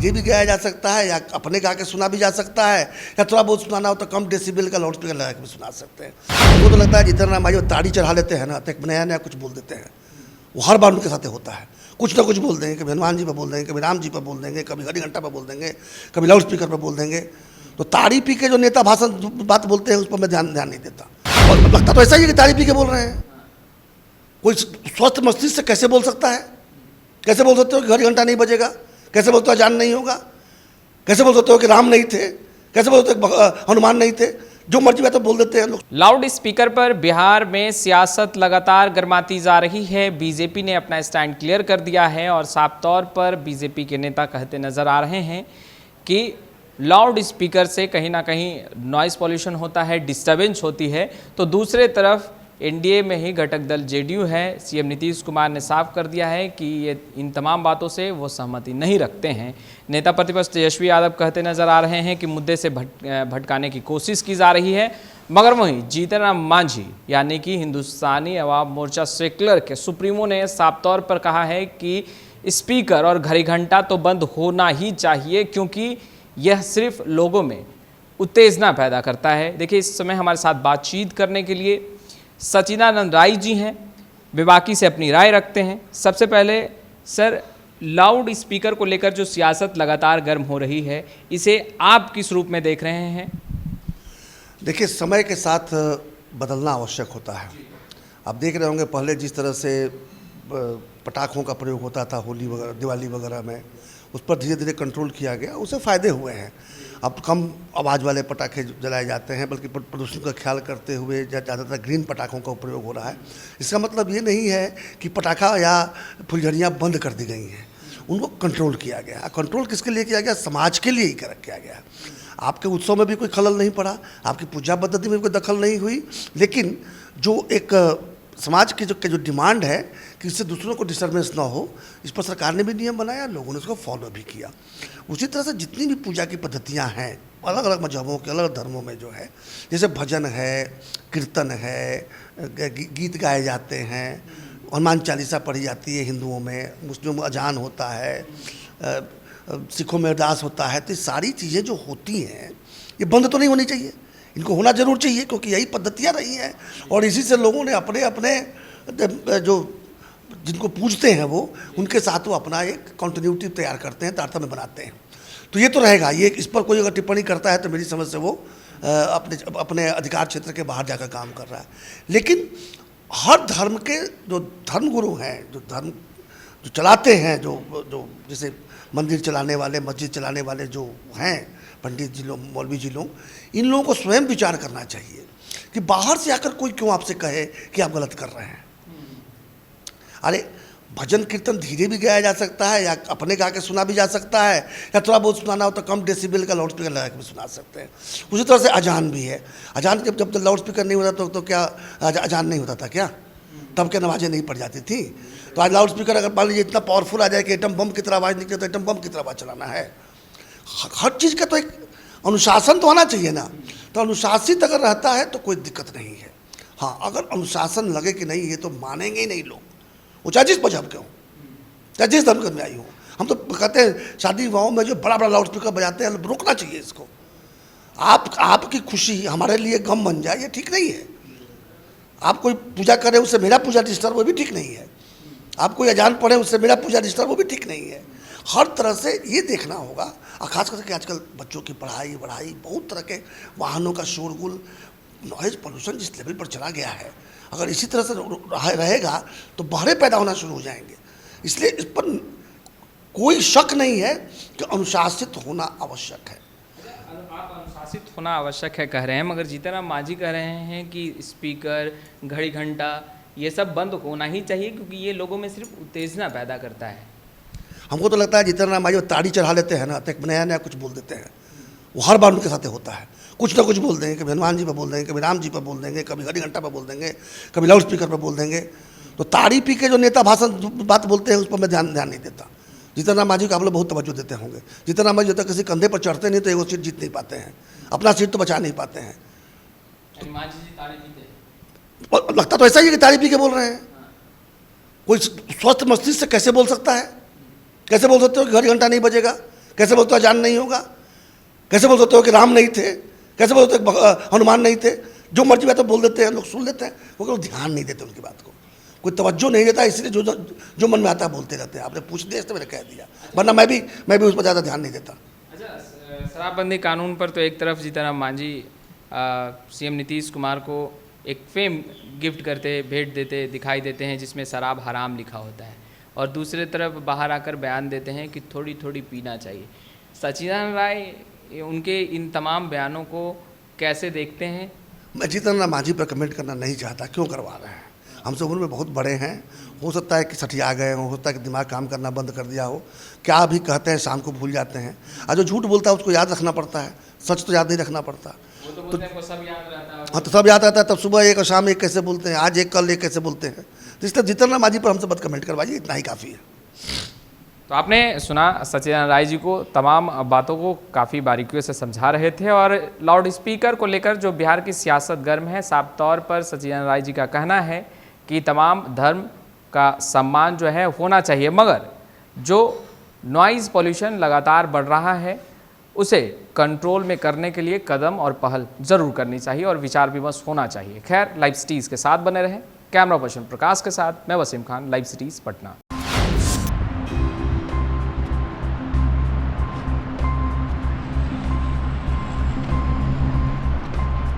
धीरे भी गाया जा सकता है या अपने गा के सुना भी जा सकता है, या थोड़ा बहुत सुनाना हो तो कम डेसिबल का लाउड स्पीकर लगा के भी सुना सकते हैं। हमको तो लगता है जितना राम भाई वो ताड़ी चढ़ा लेते हैं ना, तो एक नया नया कुछ बोल देते हैं। वो हर बार उनके साथ होता है, कुछ ना कुछ बोल देंगे, कभी हनुमान जी पर बोल देंगे, कभी राम जी पर बोल देंगे, कभी घड़ी घंटा पर बोल देंगे, कभी लाउड स्पीकर पर बोल देंगे। तो ताड़ी पी के जो नेता भाषण बात बोलते हैं उस पर मैं ध्यान नहीं देता। और लगता तो ऐसा ही है कि ताड़ी पी के बोल रहे हैं। कोई स्वस्थ मस्तिष्क से कैसे बोल सकता है? कैसे बोल सकते हो कि घड़ी घंटा नहीं बजेगा? कैसे बोलते हो अजान नहीं होगा? कैसे बोल सकते हो कि राम नहीं थे? कैसे बोल सकते हो हनुमान नहीं थे? जो मर्जी बात तो बोल देते हैं लोग। लाउड स्पीकर पर बिहार में सियासत लगातार गर्माती जा रही है। बीजेपी ने अपना स्टैंड क्लियर कर दिया है और साफ तौर पर बीजेपी के नेता कहते नजर आ रहे हैं कि लाउड स्पीकर से कहीं ना कहीं नॉइस पॉल्यूशन होता है, डिस्टर्बेंस होती है। तो दूसरे तरफ एनडीए में ही घटक दल जेडीयू है। सीएम नीतीश कुमार ने साफ कर दिया है कि ये इन तमाम बातों से वो सहमति नहीं रखते हैं। नेता प्रतिपक्ष तेजस्वी यादव कहते नजर आ रहे हैं कि मुद्दे से भटकाने की कोशिश की जा रही है, मगर वहीं जीतन राम मांझी यानी कि हिंदुस्तानी अवाम मोर्चा सेक्युलर के सुप्रीमो ने साफ तौर पर कहा है कि स्पीकर और घड़ी घंटा तो बंद होना ही चाहिए, क्योंकि यह सिर्फ लोगों में उत्तेजना पैदा करता है। देखिए, इस समय हमारे साथ बातचीत करने के लिए सचिदानंद राय जी हैं, बेबाकी से अपनी राय रखते हैं। सबसे पहले सर, लाउड स्पीकर को लेकर जो सियासत लगातार गर्म हो रही है, इसे आप किस रूप में देख रहे हैं? देखिए, समय के साथ बदलना आवश्यक होता है। आप देख रहे होंगे पहले जिस तरह से पटाखों का प्रयोग होता था होली वगैरह, दिवाली वगैरह में, उस पर धीरे धीरे कंट्रोल किया गया, उससे फ़ायदे हुए हैं। अब कम आवाज़ वाले पटाखे जलाए जाते हैं, बल्कि प्रदूषण का ख्याल करते हुए ज़्यादातर ग्रीन पटाखों का उपयोग हो रहा है। इसका मतलब ये नहीं है कि पटाखा या फुलझड़ियाँ बंद कर दी गई हैं, उनको कंट्रोल किया गया। कंट्रोल किसके लिए किया गया? समाज के लिए ही किया गया। आपके उत्सव में भी कोई खलल नहीं पड़ा, आपकी पूजा पद्धति में कोई दखल नहीं हुई, लेकिन जो एक समाज की जो डिमांड है कि इससे दूसरों को डिस्टर्बेंस ना हो, इस पर सरकार ने भी नियम बनाया, लोगों ने उसको फॉलो भी किया। उसी तरह से जितनी भी पूजा की पद्धतियां हैं अलग अलग मजहबों के, अलग धर्मों में जो है, जैसे भजन है, कीर्तन है, गीत गाए जाते हैं, हनुमान चालीसा पढ़ी जाती है हिंदुओं में, मुस्लिमों में अजान होता है, सिखों में अरदास होता है। तो ये सारी चीज़ें जो होती हैं ये बंद तो नहीं होनी चाहिए, इनको होना जरूर चाहिए, क्योंकि यही पद्धतियाँ रही हैं और इसी से लोगों ने अपने अपने जो जिनको पूजते हैं वो उनके साथ वो अपना एक कंटिन्यूटी तैयार करते हैं, तारतम्य बनाते हैं। तो ये तो रहेगा। ये इस पर कोई अगर टिप्पणी करता है तो मेरी समझ से वो अपने अधिकार क्षेत्र के बाहर जाकर काम कर रहा है। लेकिन हर धर्म के जो धर्मगुरु हैं, जो चलाते हैं, जो जैसे मंदिर चलाने वाले, मस्जिद चलाने वाले जो हैं, पंडित जी लोग, मौलवी जी लोग, इन लोगों को स्वयं विचार करना चाहिए कि बाहर से आकर कोई क्यों आपसे कहे कि आप गलत कर रहे हैं। अरे भजन कीर्तन धीरे भी गाया जा सकता है या अपने गा के सुना भी जा सकता है, या थोड़ा बहुत सुनाना हो तो कम डेसिबल का लाउड स्पीकर लगा के भी सुना सकते हैं। उसी तरह से अजान भी है। अजान जब तक लाउड स्पीकर नहीं होता तो क्या अजान नहीं होता था क्या? तब क्या नमाजें नहीं पढ़ जाती थी? तो आज लाउड स्पीकर अगर मान लीजिए इतना पावरफुल आ जाए कि एटम बम की तरह आवाज़ निकले, तो एटम बम की तरह आवाज़ चलाना है। हर चीज़ का तो एक अनुशासन तो होना चाहिए ना। तो अनुशासित अगर रहता है तो कोई दिक्कत नहीं है। हाँ, अगर अनुशासन लगे कि नहीं ये तो मानेंगे ही नहीं लोग, वो चाहे जिस मजहब के हों, चाहे जिस धर्म में आई हो। हम तो कहते हैं शादी विवाहों में जो बड़ा बड़ा लाउड स्पीकर बजाते हैं, रोकना चाहिए इसको। आपकी खुशी हमारे लिए गम बन जाए, ये ठीक नहीं है। आप कोई पूजा करें उससे मेरा पूजा डिस्टर्ब, वो भी ठीक नहीं है। आप कोई अजान पढ़े उससे मेरा पूजा डिस्टर्ब, वो भी ठीक नहीं है। हर तरह से ये देखना होगा। और खास करके आजकल बच्चों की पढ़ाई बहुत तरह के वाहनों का शोरगुल, नॉइज पोल्यूशन जिस लेवल पर चला गया है, अगर इसी तरह से रहेगा तो बहरे पैदा होना शुरू हो जाएंगे। इसलिए इस पर कोई शक नहीं है कि अनुशासित होना आवश्यक है। आप अनुशासित होना आवश्यक है कह रहे हैं, मगर जीतन राम मांझी कह रहे हैं कि स्पीकर, घड़ी घंटा ये सब बंद होना ही चाहिए, क्योंकि ये लोगों में सिर्फ उत्तेजना पैदा करता है। हमको तो लगता है जितना राम भाई वो ताड़ी चढ़ा लेते हैं ना, तो एक नया नया कुछ बोल देते हैं। वो हर बार उनके साथ होता है, कुछ ना कुछ बोल देंगे, कभी हनुमान जी पर बोल देंगे, कभी राम जी पर बोल देंगे, कभी घड़ी घंटा पर बोल देंगे, कभी लाउड स्पीकर पर बोल देंगे। तो ताड़ी पी के जो नेता भाषण बात बोलते हैं उस पर मैं ध्यान नहीं देता। जीतन राम मांझी को आप लोग बहुत तवज्जो देते होंगे। जीतन राम मांझी जब तक किसी कंधे पर चढ़ते नहीं तो एगो सीट जीत नहीं पाते हैं, अपना सीट तो बचा नहीं पाते हैं। लगता तो ऐसा ही है कि ताड़ी पी के बोल रहे हैं। कोई स्वस्थ मस्तिष्क से कैसे बोल सकता है? कैसे बोल सकते हो कि घड़ी घंटा नहीं बजेगा? कैसे बोलते हो जान नहीं होगा, कैसे बोल सकते हो कि राम नहीं थे, कैसे बोल सकते हो हनुमान नहीं थे। जो मर्जी बात बोल देते हैं, लोग सुन लेते हैं, क्योंकि लोग ध्यान नहीं देते उनकी बात को, कोई तवज्जो नहीं देता, इसलिए जो मन में आता है बोलते रहते हैं। आपने पूछ दिया इसलिए मैंने कह दिया, वरना मैं भी उस पर ज़्यादा ध्यान नहीं देता। अच्छा, शराबबंदी कानून पर तो एक तरफ जीतन मांझी सीएम नीतीश कुमार को एक फेम गिफ्ट करते, भेंट देते दिखाई देते हैं जिसमें शराब हराम लिखा होता है, और दूसरी तरफ बाहर आकर बयान देते हैं कि थोड़ी थोड़ी पीना चाहिए। सचिदानंद राय उनके इन तमाम बयानों को कैसे देखते हैं? मैं जीतन राम मांझी पर कमेंट करना नहीं चाहता, क्यों करवा रहे हैं, हमसे उम्र में बहुत बड़े हैं, हो सकता है कि सठिया गए हो सकता है कि दिमाग काम करना बंद कर दिया हो, क्या भी कहते हैं शाम को भूल जाते हैं, और जो झूठ बोलता है उसको याद रखना पड़ता है, सच तो याद नहीं रखना पड़ता। वो तो बोलते हैं वो सब याद रहता है। हाँ, तो सब याद रहता है, तब सुबह एक और शाम एक कैसे बोलते हैं, आज एक कल एक कैसे बोलते हैं। तो इसलिए जीतन राम मांझी पर हमसे मत कमेंट करवाइए, इतना ही काफ़ी है। तो आपने सुना सचिदानंद राय जी को, तमाम बातों को काफ़ी बारीकियों से समझा रहे थे, और लाउड स्पीकर को लेकर जो बिहार की सियासत गर्म है, साफ तौर पर सचिदानंद राय जी का कहना है कि तमाम धर्म का सम्मान जो है होना चाहिए, मगर जो नॉइज़ पॉल्यूशन लगातार बढ़ रहा है उसे कंट्रोल में करने के लिए कदम और पहल ज़रूर करनी चाहिए और विचार विमर्श होना चाहिए। खैर, लाइव सिटीज़ के साथ बने रहें। कैमरा पर्सन प्रकाश के साथ मैं वसीम खान, लाइव सिटीज़ पटना।